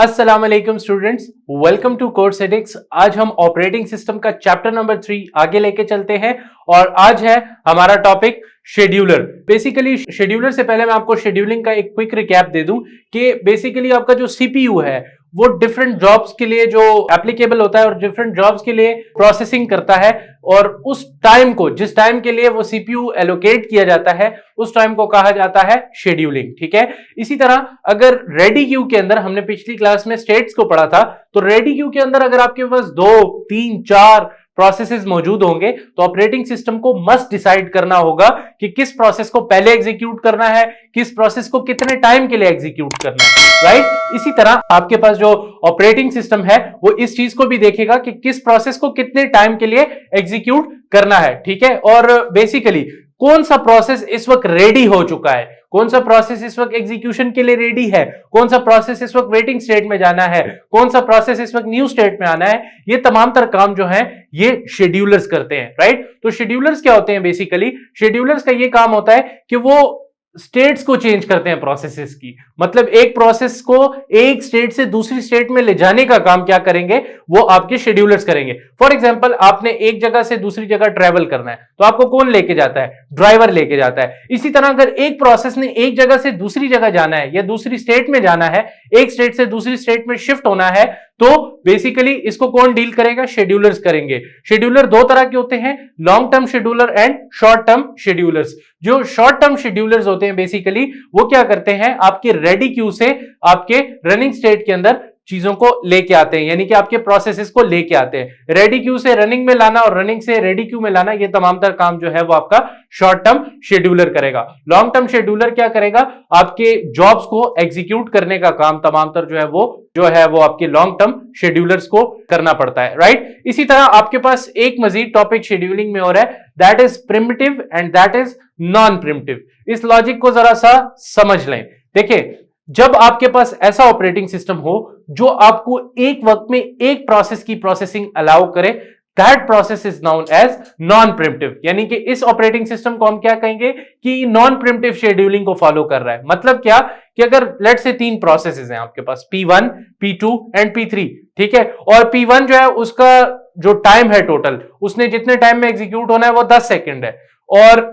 अस्सलाम वालेकुम students, welcome to course एडिक्स। आज हम ऑपरेटिंग सिस्टम का चैप्टर नंबर 3 आगे लेके चलते हैं और आज है हमारा टॉपिक शेड्यूलर। बेसिकली शेड्यूलर से पहले मैं आपको शेड्यूलिंग का एक क्विक रिकैप दे दूं कि बेसिकली आपका जो सीपीयू है वो डिफरेंट जॉब्स के लिए जो एप्लीकेबल होता है और डिफरेंट जॉब्स के लिए प्रोसेसिंग करता है और उस टाइम को, जिस टाइम के लिए वो सीपीयू एलोकेट किया जाता है, उस टाइम को कहा जाता है शेड्यूलिंग। ठीक है। इसी तरह अगर रेडी क्यू के अंदर, हमने पिछली क्लास में स्टेट्स को पढ़ा था, तो रेडी क्यू के अंदर अगर आपके पास 2, 3, 4 प्रोसेसेस मौजूद होंगे तो ऑपरेटिंग सिस्टम को मस्ट डिसाइड करना होगा कि किस प्रोसेस को पहले एग्जीक्यूट करना है, किस प्रोसेस को कितने टाइम के लिए एग्जीक्यूट करना है। राइट। इसी तरह आपके पास जो ऑपरेटिंग सिस्टम है वो इस चीज को भी देखेगा कि किस प्रोसेस को कितने टाइम के लिए एग्जीक्यूट करना है। ठीक है। और बेसिकली कौन सा प्रोसेस इस वक्त रेडी हो चुका है, कौन सा प्रोसेस इस वक्त एग्जीक्यूशन के लिए रेडी है, कौन सा प्रोसेस इस वक्त वेटिंग स्टेट में जाना है, कौन सा प्रोसेस इस वक्त न्यू स्टेट में आना है, ये तमाम तर काम जो है ये शेड्यूलर्स करते हैं। राइट। तो शेड्यूलर्स क्या होते हैं? बेसिकली शेड्यूलर्स का ये काम होता है कि वो स्टेट्स को चेंज करते हैं प्रोसेसेस की। मतलब एक प्रोसेस को एक स्टेट से दूसरी स्टेट में ले जाने का काम क्या करेंगे? वो आपके शेड्यूलर्स करेंगे। फॉर एग्जांपल, आपने एक जगह से दूसरी जगह ट्रेवल करना है तो आपको कौन लेके जाता है? ड्राइवर लेके जाता है। इसी तरह अगर एक प्रोसेस ने एक जगह से दूसरी जगह जाना है या दूसरी स्टेट में जाना है, एक स्टेट से दूसरी स्टेट में शिफ्ट होना है, तो बेसिकली इसको कौन डील करेगा? शेड्यूलर्स करेंगे। शेड्यूलर दो तरह के होते हैं, long term scheduler and short term schedulers. जो शॉर्ट टर्म शेड्यूलर्स होते हैं बेसिकली वो क्या करते हैं? आपके रेडी क्यू से आपके रनिंग स्टेट के अंदर चीजों को लेके आते हैं, यानी कि आपके प्रोसेसेस को लेके आते हैं। रेडी क्यू से रनिंग में लाना और रनिंग से रेडी क्यू में लाना, ये तमाम तर काम जो है वो आपका शॉर्ट टर्म शेड्यूलर करेगा। लॉन्ग टर्म शेड्यूलर क्या करेगा? आपके जॉब्स को एग्जीक्यूट करने का काम तमाम तर जो है वो आपके लॉन्ग टर्म शेड्यूलर्स को करना पड़ता है। राइट। इसी तरह आपके पास एक मजीद टॉपिक शेड्यूलिंग में और है, that is primitive and that is non primitive. इस लॉजिक को जरा सा समझ लें। देखिए, जब आपके पास ऐसा ऑपरेटिंग सिस्टम हो जो आपको एक वक्त में एक प्रोसेस की प्रोसेसिंग अलाउ करे, that process is known as non preemptive. यानी कि इस ऑपरेटिंग सिस्टम को हम क्या कहेंगे कि नॉन प्रिमिटिव शेड्यूलिंग को फॉलो कर रहा है। मतलब क्या कि अगर लेट से 3 प्रोसेसेस हैं आपके पास, P1, P2 एंड P3। ठीक है। और P1 जो है उसका जो टाइम है टोटल, उसने जितने टाइम में एग्जीक्यूट होना है वो 10 सेकेंड है, और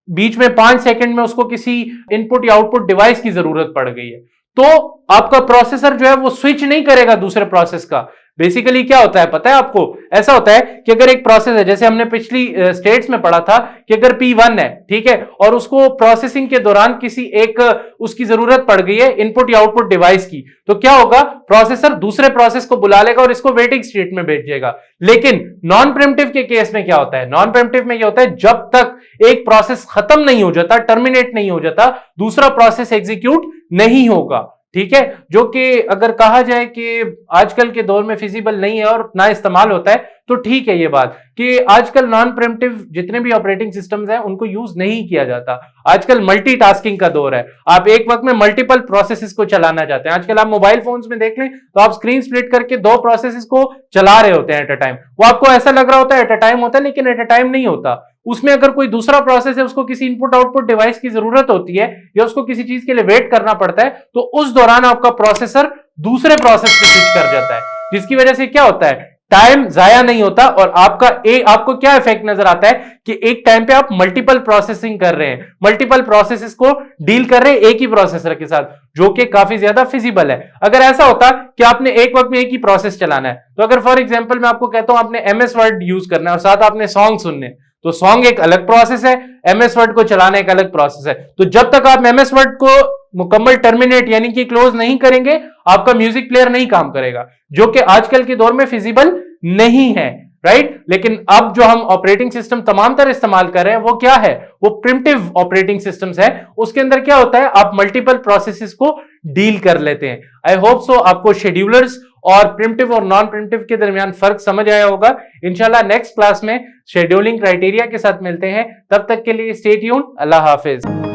बीच में 5 सेकंड में उसको किसी इनपुट या आउटपुट डिवाइस की जरूरत पड़ गई है, तो आपका प्रोसेसर जो है वो स्विच नहीं करेगा दूसरे प्रोसेस का। बेसिकली क्या होता है पता है आपको? ऐसा होता है कि अगर एक प्रोसेस है, जैसे हमने पिछली स्टेट्स में पढ़ा था कि अगर P1 है, ठीक है, और उसको प्रोसेसिंग के दौरान किसी एक उसकी जरूरत पड़ गई है इनपुट या आउटपुट डिवाइस की, तो क्या होगा? प्रोसेसर दूसरे प्रोसेस को बुला लेगा और इसको वेटिंग स्टेट में भेजेगा। लेकिन नॉन प्रिमिटिव के केस में क्या होता है? नॉन प्रिमिटिव में क्या होता है? जब तक एक प्रोसेस खत्म नहीं हो जाता, टर्मिनेट नहीं हो जाता, दूसरा प्रोसेस एग्जीक्यूट नहीं होगा। ठीक है। जो कि अगर कहा जाए कि आजकल के दौर में फिजिबल नहीं है और ना इस्तेमाल होता है, तो ठीक है ये बात कि आजकल नॉन प्रिमिटिव जितने भी ऑपरेटिंग सिस्टम्स हैं उनको यूज नहीं किया जाता। आजकल मल्टीटास्किंग का दौर है, आप एक वक्त में मल्टीपल प्रोसेसेस को चलाना चाहते हैं। आजकल आप मोबाइल फोन्स में देख लें तो आप स्क्रीन स्प्लिट करके 2 प्रोसेसेस को चला रहे होते हैं एट अ टाइम। वो आपको ऐसा लग रहा होता है एट अ टाइम होता है, लेकिन एट अ टाइम नहीं होता। उसमें अगर कोई दूसरा प्रोसेस है, उसको किसी इनपुट आउटपुट डिवाइस की जरूरत होती है या उसको किसी चीज के लिए वेट करना पड़ता है, तो उस दौरान आपका प्रोसेसर दूसरे प्रोसेस पे स्विच कर जाता है, जिसकी वजह से क्या होता है? टाइम जाया नहीं होता और आपको क्या इफेक्ट नजर आता है कि एक टाइम पे आप मल्टीपल प्रोसेसिंग कर रहे हैं, मल्टीपल प्रोसेसेस को डील कर रहे हैं एक ही प्रोसेसर के साथ, जो कि काफी ज्यादा फिजिबल है। अगर ऐसा होता कि आपने एक वक्त में एक ही प्रोसेस चलाना है, तो अगर फॉर एग्जांपल मैं आपको कहता हूं आपने MS वर्ड यूज करना है और साथ आपने सॉन्ग सुनने, तो सॉन्ग एक अलग प्रोसेस है, MS वर्ड को चलाना एक अलग प्रोसेस है। तो जब तक आप MS वर्ड को मुकम्मल टर्मिनेट यानी कि क्लोज नहीं करेंगे, आपका म्यूजिक प्लेयर नहीं काम करेगा, जो कि आजकल के दौर में फिजिबल नहीं है। राइट। लेकिन अब जो हम ऑपरेटिंग सिस्टम तमाम तरह इस्तेमाल कर रहे हैं वो क्या है? वो प्रिमिटिव ऑपरेटिंग सिस्टम्स है। उसके अंदर क्या होता है? आप मल्टीपल प्रोसेसेस को डील कर लेते हैं। आई होप सो आपको शेड्यूलर्स और प्रिमिटिव और नॉन प्रिमिटिव के दरमियान फर्क समझ आया होगा। इंशाल्लाह नेक्स्ट क्लास में शेड्यूलिंग क्राइटेरिया के साथ मिलते हैं। तब तक के लिए स्टे ट्यून्ड। अल्लाह हाफिज।